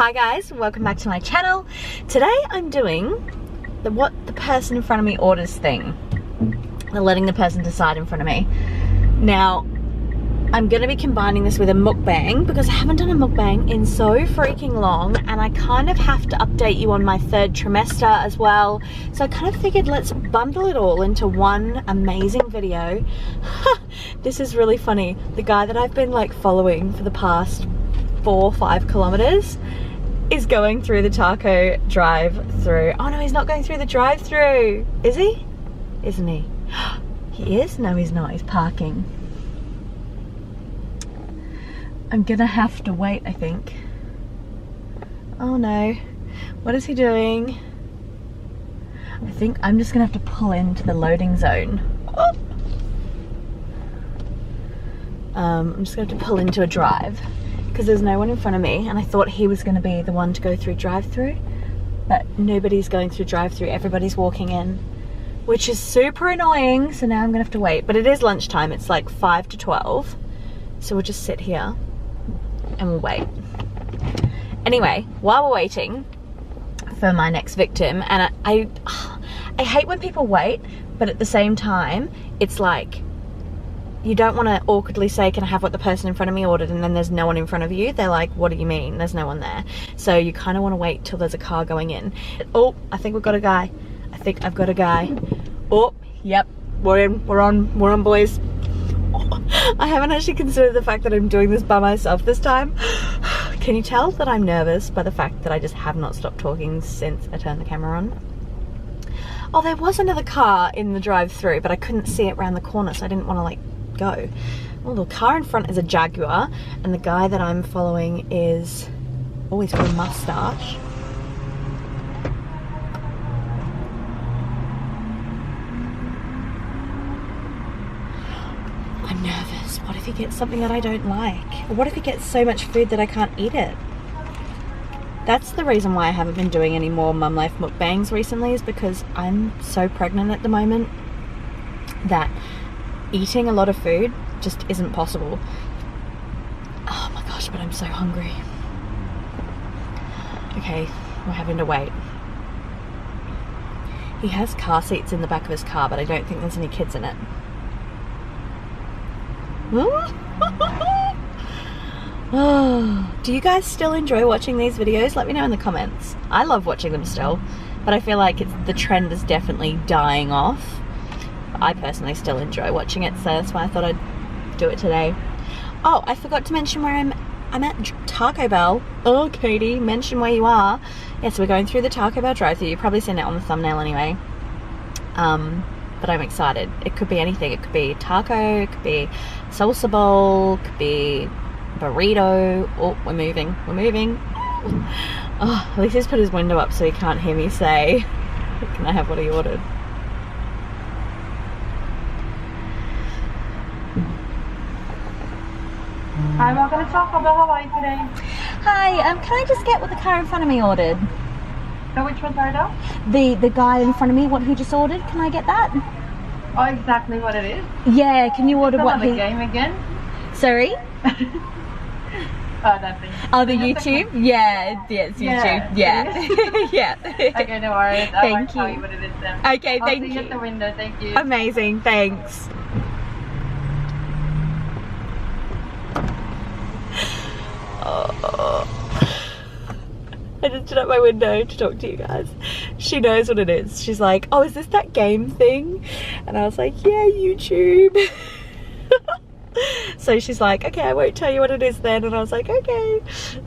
Hi guys, welcome back to my channel. Today I'm doing the what the person in front of me orders thing. The letting the person decide in front of me. Now, I'm gonna be combining this with a mukbang because I haven't done a mukbang in so freaking long, and I kind of have to update you on my third trimester as well. So I kind of figured let's bundle it all into one amazing video. This is really funny. The guy that I've been like following for the past 4 or 5 kilometers is going through the taco drive-through. Oh no, he's not going through the drive-through. Is he? Isn't he? He is? No, he's not. He's parking. I'm gonna have to wait, I think. Oh no. What is he doing? I think I'm just gonna have to pull into the loading zone. Oh. I'm just gonna have to pull into a drive because there's no one in front of me, and I thought he was gonna be the one to go through drive-through, but nobody's going through drive-through. Everybody's walking in, which is super annoying. So now I'm gonna have to wait, but it is lunchtime. It's like 5 to 12. So we'll just sit here and we'll wait. Anyway, while we're waiting for my next victim, and I hate when people wait, but at the same time, it's like, you don't want to awkwardly say, can I have what the person in front of me ordered, and then there's no one in front of you. They're like, what do you mean? There's no one there. So you kind of want to wait till there's a car going in. Oh, I think we've got a guy. I think I've got a guy. Oh, yep, we're on, boys. I haven't actually considered the fact that I'm doing this by myself this time. Can you tell that I'm nervous by the fact that I just have not stopped talking since I turned the camera on? Oh, there was another car in the drive-through, but I couldn't see it around the corner, so I didn't want to like go. Well, the car in front is a Jaguar, and the guy that I'm following is always got a mustache. I'm nervous. What if he gets something that I don't like? Or what if he gets so much food that I can't eat it? That's the reason why I haven't been doing any more mum life mukbangs recently, is because I'm so pregnant at the moment that eating a lot of food just isn't possible. Oh my gosh, but I'm so hungry. Okay, we're having to wait. He has car seats in the back of his car, but I don't think there's any kids in it. Do you guys still enjoy watching these videos? Let me know in the comments. I love watching them still, but I feel like the trend is definitely dying off. I personally still enjoy watching it, so that's why I thought I'd do it today. Oh, I forgot to mention where I'm at Taco Bell. Oh, Katie, mention where you are. Yes, we're going through the Taco Bell drive-thru. You've probably seen it on the thumbnail anyway. But I'm excited. It could be anything. It could be taco, it could be salsa bowl, it could be burrito. Oh, we're moving. Oh, at least he's put his window up so he can't hear me say, can I have what he ordered? Hi, welcome to Taco Bell. How are you today? Hi, can I just get what the car in front of me ordered? So which one, sorry, though? The guy in front of me, what he just ordered, can I get that? Oh, exactly what it is? Yeah, can you order what he... the game again? Sorry? Oh, nothing. Oh, the YouTube? Yeah, it's YouTube. Yeah. Yeah. Okay, no worries. Thank I'll you. tell you what it is then. Okay, I'll thank see you. you at the window. Thank you. Amazing, thanks. Oh. I just stood at my window to talk to you guys. She knows what it is. She's like, oh, is this that game thing? And I was like, yeah, YouTube. So she's like, okay, I won't tell you what it is then. And I was like, okay.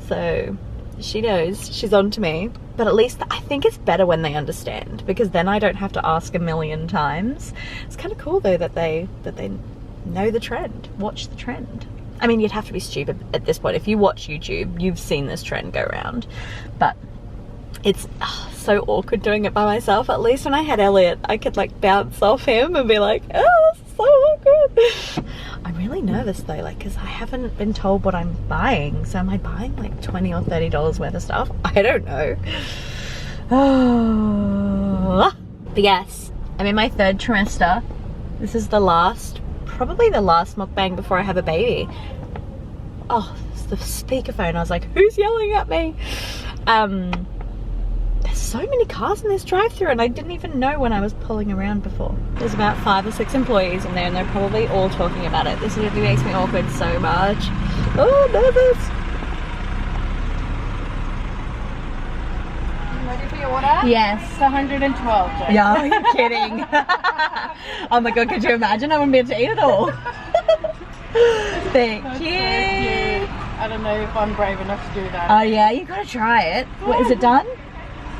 So she knows, she's on to me. But at least I think it's better when they understand, because then I don't have to ask a million times. It's kind of cool though that they know the trend, watch the trend. I mean, you'd have to be stupid at this point. If you watch YouTube, you've seen this trend go around. But it's so awkward doing it by myself. At least when I had Elliot, I could like bounce off him and be like, oh, this is so awkward. I'm really nervous though, like, because I haven't been told what I'm buying. So am I buying like $20 or $30 worth of stuff? I don't know. Oh. But yes, I'm in my third trimester. This is the last, probably the last mukbang before I have a baby. Oh, it's the speakerphone. I was like, who's yelling at me? There's so many cars in this drive-thru and I didn't even know when I was pulling around before. There's about 5 or 6 employees in there and they're probably all talking about it. This really makes me awkward so much. Oh, nervous. Ready for your order? Yes. It's 112. Jane. Yeah, are you kidding? Oh my god, could you imagine? I wouldn't be able to eat it all. Thank That's you. so cute. I don't know if I'm brave enough to do that. Oh yeah, you gotta try it. What, is it done?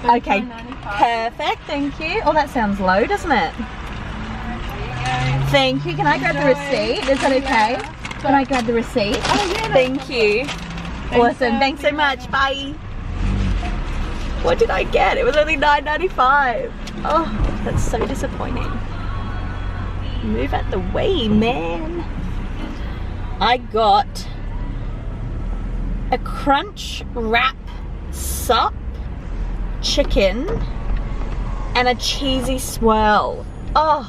Okay, $39.95. perfect, thank you. Oh, that sounds low, doesn't it? Thank you. Can I grab the receipt? Is that okay? Can I grab the receipt? Oh, yeah, Thank you. Awesome, thanks so much. Bye. What did I get? It was only $9.95. Oh, that's so disappointing. Move out the way, man. I got a crunch wrap sup chicken and a cheesy swirl. Oh,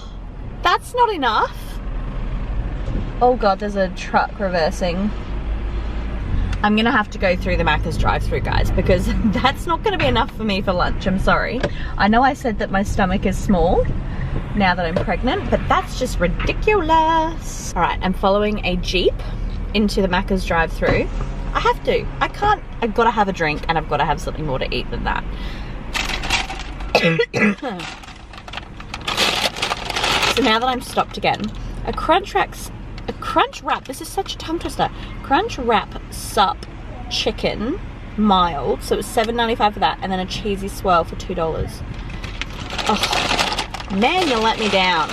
that's not enough. Oh god, there's a truck reversing. I'm gonna have to go through the Macca's drive-thru, guys, because that's not gonna be enough for me for lunch. I'm sorry. I know I said that my stomach is small now that I'm pregnant, but that's just ridiculous. All right, I'm following a Jeep into the Macca's drive-thru. I have to. I can't. I've got to have a drink and I've got to have something more to eat than that. So now that I'm stopped again, a crunch wrap, this is such a tongue twister. Crunch wrap sup chicken mild, so it was $7.95 for that, and then a cheesy swirl for $2. Oh, man, you let me down.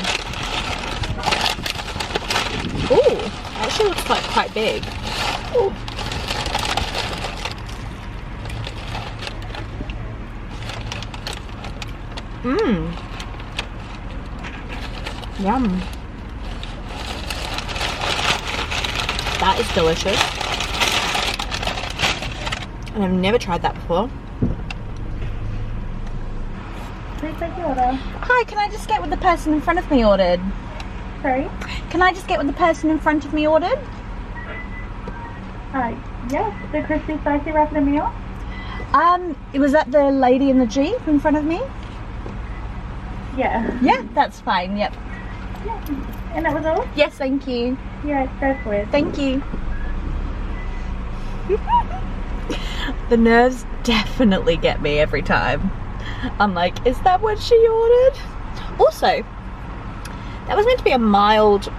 Ooh, actually looks like quite big. Ooh. Mmm. Yum. That is delicious. And I've never tried that before. Please take your order. Hi, can I just get what the person in front of me ordered? Sorry? Can I just get what the person in front of me ordered? Yes, the crispy spicy wrap and a meal. Was that the lady in the Jeep in front of me? Yeah. Yeah, that's fine, yep. Yeah. And that was all? Yes, thank you. Yeah, go for it. Thank you. The nerves definitely get me every time. I'm like, is that what she ordered? Also, that was meant to be a mild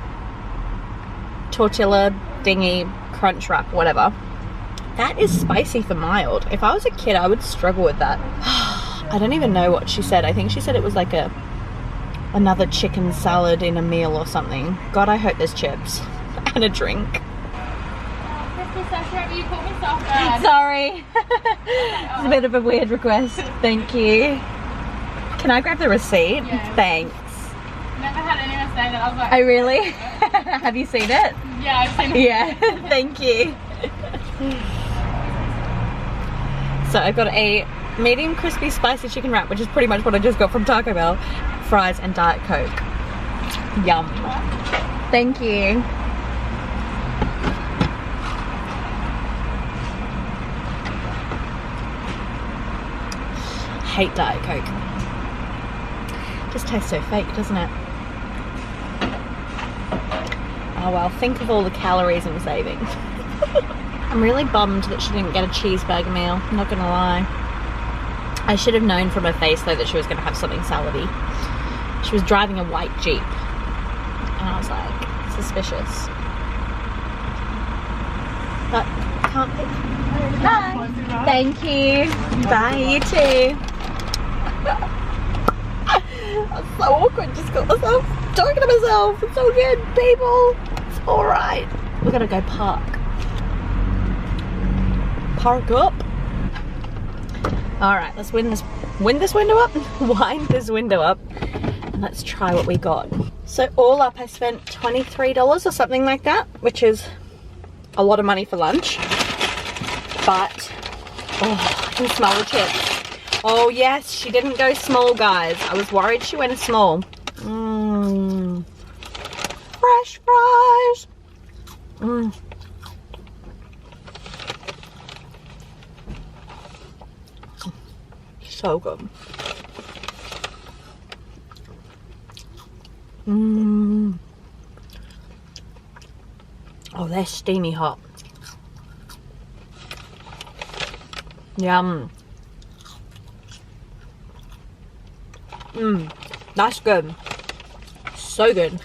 tortilla dingy crunch wrap, whatever. That is spicy for mild. If I was a kid, I would struggle with that. I don't even know what she said. I think she said it was like another chicken salad in a meal or something. God, I hope there's chips and a drink. You call me soft bad. Sorry. It's a bit of a weird request. Thank you. Can I grab the receipt? Yeah. Thanks. Never had anyone say that. I was like, Oh, really? Have you seen it? yeah, I've seen it. Yeah. Thank you. So I've got a medium crispy spicy chicken wrap, which is pretty much what I just got from Taco Bell, fries and Diet Coke. Yum. Thank you. Hate Diet Coke. Just tastes so fake, doesn't it? Oh well, think of all the calories I'm saving. I'm really bummed that she didn't get a cheeseburger meal, I'm not gonna lie. I should have known from her face though that she was gonna have something salady. She was driving a white Jeep. And I was like, suspicious. But can't pick. Bye. Thank you. Bye, you too. I'm so awkward, just got myself talking to myself. It's all good, people. It's alright. We're gonna go park. Park up. Alright, let's wind this window up. Wind this window up. And let's try what we got. So all up I spent $23 or something like that, which is a lot of money for lunch. But oh, I can smell the chips. Oh yes, she didn't go small, guys. I was worried she went small. Mmm. Fresh fries. Mmm. So good. Oh, they're steamy hot. Yum. That's good. So good.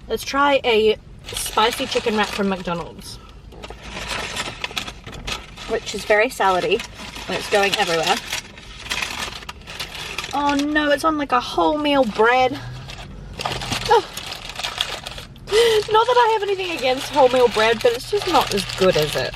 Let's try a spicy chicken wrap from McDonald's, which is very salady and it's going everywhere. Oh no, it's on like a wholemeal bread. Oh. Not that I have anything against wholemeal bread, but it's just not as good as it.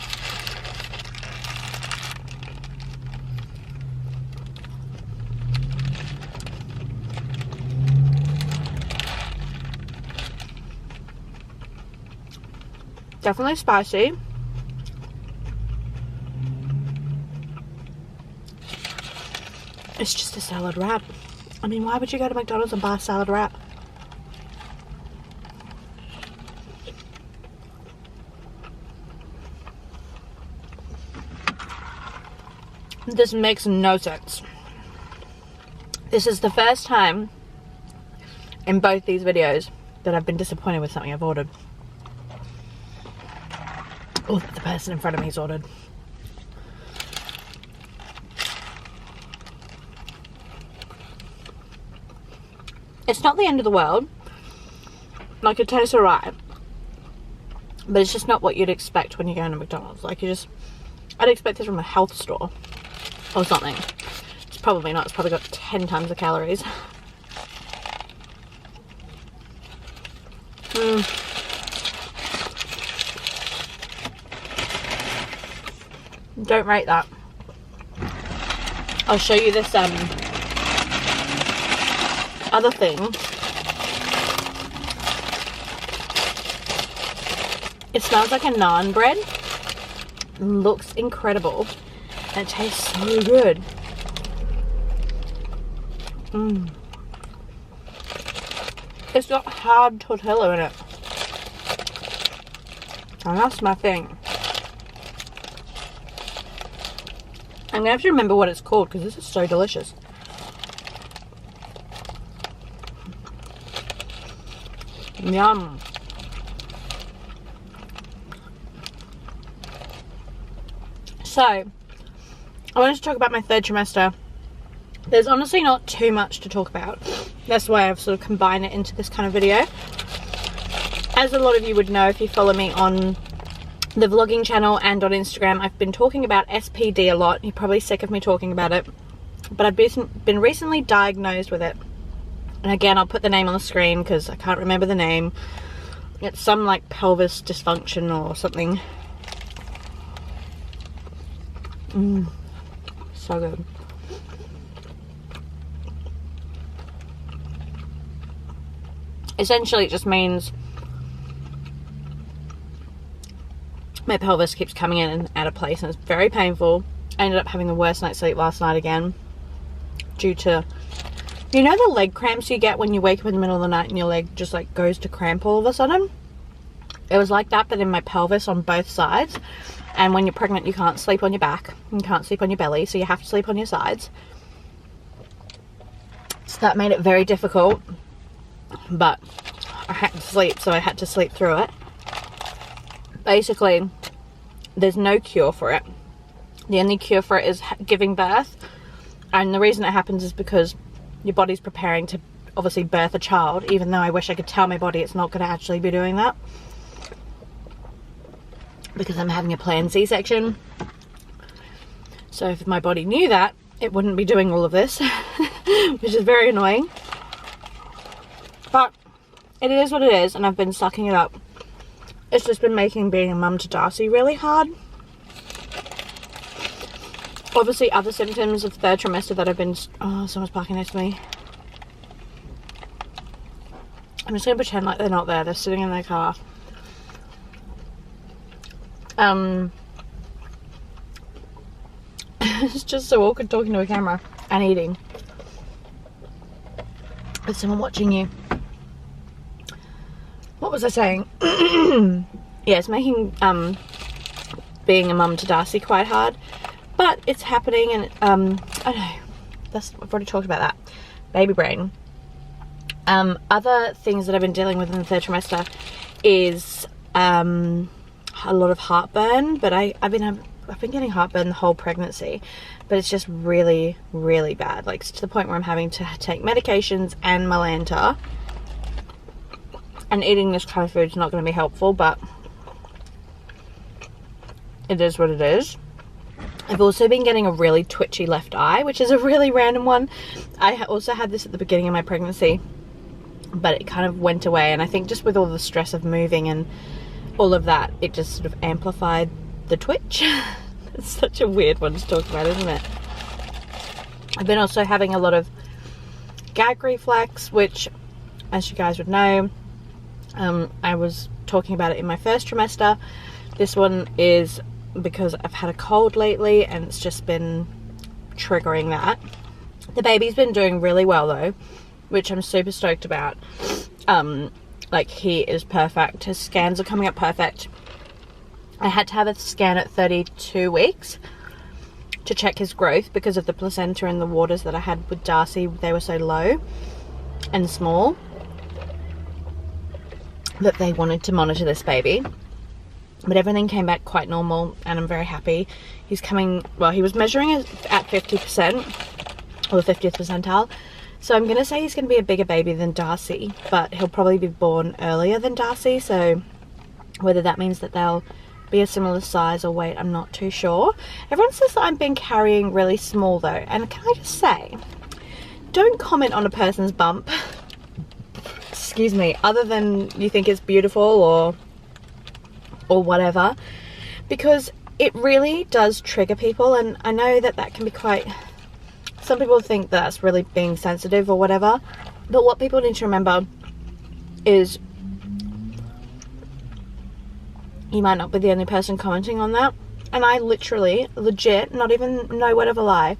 Definitely spicy. It's just a salad wrap. I mean, why would you go to McDonald's and buy a salad wrap? This makes no sense. This is the first time in both these videos that I've been disappointed with something I've ordered. Oh, the person in front of me's ordered. It's not the end of the world. Like, it tastes alright. But it's just not what you'd expect when you go into McDonald's. Like, I'd expect this from a health store or something. It's probably not. It's probably got 10 times the calories. Don't rate that. I'll show you this other thing. It smells like a naan bread. Looks incredible. And it tastes so good. It's got hard tortilla in it. And that's my thing. I'm gonna have to remember what it's called because this is so delicious. Yum. So, I wanted to talk about my third trimester. There's honestly not too much to talk about. That's why I've sort of combined it into this kind of video. As a lot of you would know if you follow me on the vlogging channel and on Instagram, I've been talking about SPD a lot. You're probably sick of me talking about it. But I've been recently diagnosed with it. And again, I'll put the name on the screen because I can't remember the name. It's some like pelvis dysfunction or something. So good. Essentially, it just means my pelvis keeps coming in and out of place and it's very painful. I ended up having the worst night's sleep last night again due to, you know, the leg cramps you get when you wake up in the middle of the night and your leg just like goes to cramp all of a sudden? It was like that, but in my pelvis on both sides. And when you're pregnant, you can't sleep on your back. You can't sleep on your belly, so you have to sleep on your sides. So that made it very difficult. But I had to sleep, so I had to sleep through it. Basically, there's no cure for it. The only cure for it is giving birth. And the reason it happens is because your body's preparing to obviously birth a child, even though I wish I could tell my body it's not going to actually be doing that. Because I'm having a planned C-section. So if my body knew that, it wouldn't be doing all of this. Which is very annoying. But it is what it is, and I've been sucking it up. It's just been making being a mum to Darcy really hard. Obviously, other symptoms of third trimester that I've been... Oh, someone's parking next to me. I'm just going to pretend like they're not there. They're sitting in their car. It's just so awkward talking to a camera and eating with someone watching you. What was I saying? yeah, it's making being a mum to Darcy quite hard, but it's happening. And I know I've already talked about that. Baby brain. Other things that I've been dealing with in the 3rd trimester is a lot of heartburn, but I've been getting heartburn the whole pregnancy, but it's just really, really bad, like to the point where I'm having to take medications and Malanta, and eating this kind of food is not going to be helpful, but it is what it is. I've also been getting a really twitchy left eye, which is a really random one. I also had this at the beginning of my pregnancy, but it kind of went away, and I think just with all the stress of moving and all of that, it just sort of amplified the twitch. It's such a weird one to talk about, isn't it? I've been also having a lot of gag reflex, which, as you guys would know, I was talking about it in my 1st trimester. This one is because I've had a cold lately, and it's just been triggering that. The baby's been doing really well though, which I'm super stoked about. Like, he is perfect. His scans are coming up perfect. I had to have a scan at 32 weeks to check his growth because of the placenta and the waters that I had with Darcy. They were so low and small that they wanted to monitor this baby. But everything came back quite normal, and I'm very happy. He's coming, well, he was measuring at 50%, or the 50th percentile. So I'm going to say he's going to be a bigger baby than Darcy, but he'll probably be born earlier than Darcy. So whether that means that they'll be a similar size or weight, I'm not too sure. Everyone says that I've been carrying really small though. And can I just say, don't comment on a person's bump, excuse me, other than you think it's beautiful or whatever, because it really does trigger people. And I know that that can be quite, some people think that's really being sensitive or whatever, but what people need to remember is you might not be the only person commenting on that. And I literally, legit, not even no word of a lie,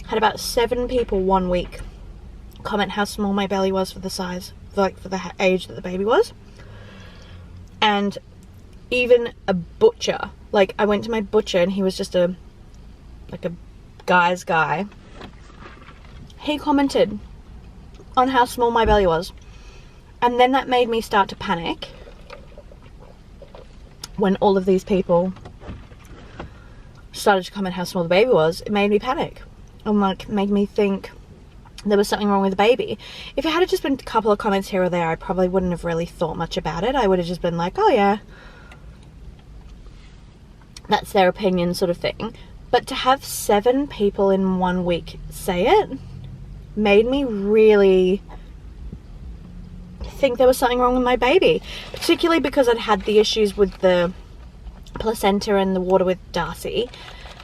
had about 7 people 1 week comment how small my belly was for the size, like for the age that the baby was. And even a butcher, like I went to my butcher and he was just a guy's guy. He commented on how small my belly was. And then that made me start to panic when all of these people started to comment how small the baby was. It made me panic. And like made me think there was something wrong with the baby. If it had just been a couple of comments here or there, I probably wouldn't have really thought much about it. I would have just been like, oh yeah, that's their opinion sort of thing. But to have 7 people in 1 week say it made me really think there was something wrong with my baby, particularly because I'd had the issues with the placenta and the water with Darcy,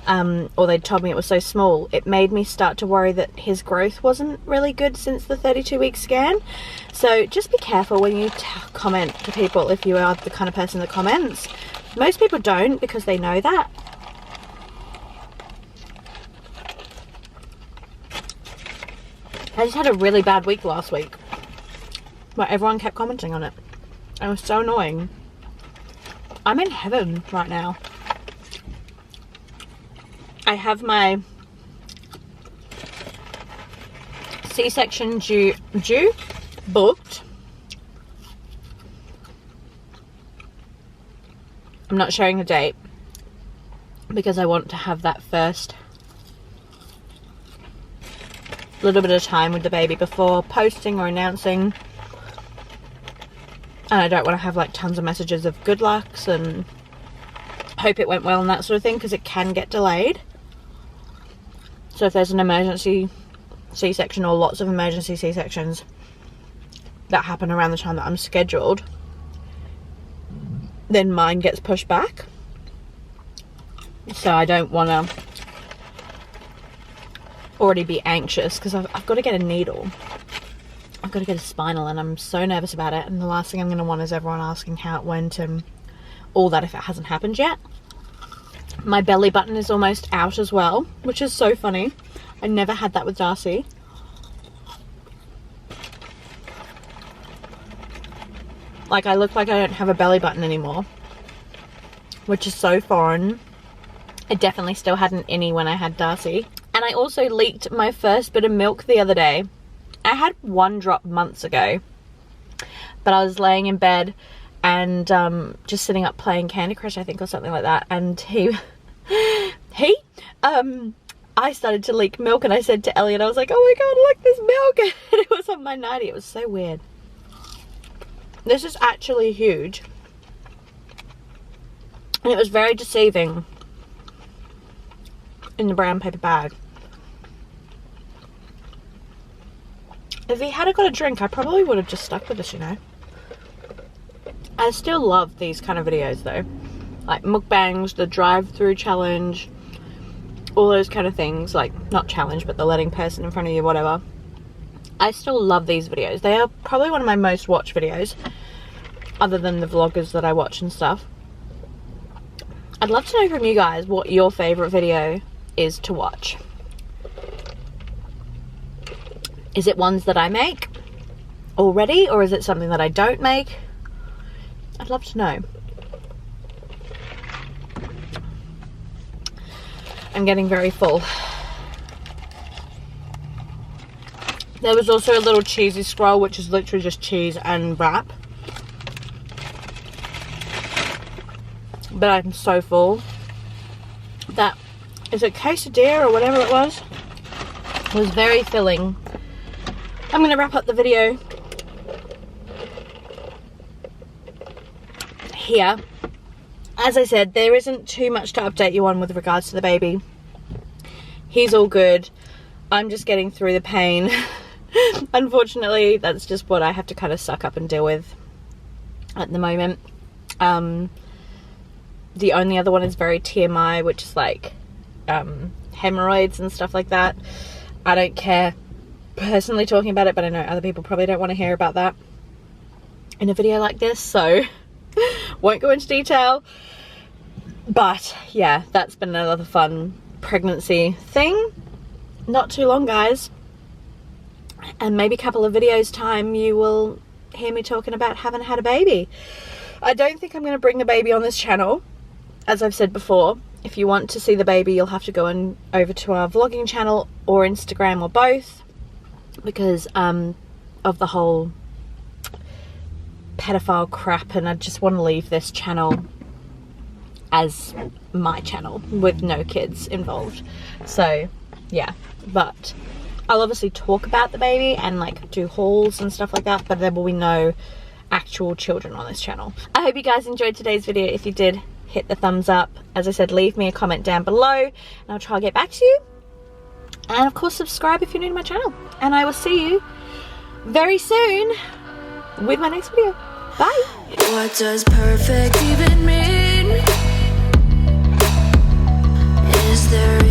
or they'd told me it was so small. It made me start to worry that his growth wasn't really good since the 32-week scan. So just be careful when you comment to people, if you are the kind of person that comments. Most people don't, because they know that. I just had a really bad week last week where everyone kept commenting on it. It was so annoying. I'm in heaven right now. I have my C-section due booked. I'm not sharing the date because I want to have that first little bit of time with the baby before posting or announcing. And I don't want to have like tons of messages of good lucks and hope it went well and that sort of thing, because it can get delayed. So if there's an emergency C-section or lots of emergency C-sections that happen around the time that I'm scheduled, then mine gets pushed back. So I don't want to already be anxious, because I've got to get a needle. I've got to get a spinal, and I'm so nervous about it. And the last thing I'm going to want is everyone asking how it went and all that if it hasn't happened yet. My belly button is almost out as well, which is so funny. I never had that with Darcy. Like, I look like I don't have a belly button anymore. which is so foreign. It definitely still had an innie when I had Darcy. And I also leaked my first bit of milk the other day. I had one drop months ago, but I was laying in bed and just sitting up playing Candy Crush, I think, or something like that. And I started to leak milk, and I said to Elliot, I was like, oh my god, look, this milk. And it was on my nightie. It was so weird. This is actually huge. And it was very deceiving in the brown paper bag. If he had got a drink, I probably would have just stuck with this, you know. I still love these kind of videos though. Like mukbangs, the drive-through challenge, all those kind of things. Like, not challenge, but the letting person in front of you, whatever. I still love these videos. They are probably one of my most watched videos, other than the vloggers that I watch and stuff. I'd love to know from you guys what your favourite video is to watch. Is it ones that I make already, or is it something that I don't make? I'd love to know. I'm getting very full. There was also a little cheesy scroll, which is literally just cheese and wrap. But I'm so full. That, is it quesadilla or whatever it was very filling. I'm going to wrap up the video here. As I said, there isn't too much to update you on with regards to the baby. He's all good. I'm just getting through the pain. Unfortunately, that's just what I have to kind of suck up and deal with at the moment. The only other one is very TMI, which is like hemorrhoids and stuff like that. I don't care personally talking about it, but I know other people probably don't want to hear about that in a video like this, so won't go into detail. But yeah, that's been another fun pregnancy thing. Not too long, guys, and maybe a couple of videos time you will hear me talking about having had a baby. I don't think I'm going to bring the baby on this channel. As I've said before, if you want to see the baby, you'll have to go over to our vlogging channel or Instagram or both, because of the whole pedophile crap, and I just want to leave this channel as my channel with no kids involved. So yeah, but I'll obviously talk about the baby and like do hauls and stuff like that, but there will be no actual children on this channel. I hope you guys enjoyed today's video. If you did, hit the thumbs up. As I said, leave me a comment down below and I'll try to get back to you. And of course, subscribe if you're new to my channel. And I will see you very soon with my next video. Bye. What does perfect even mean? Is there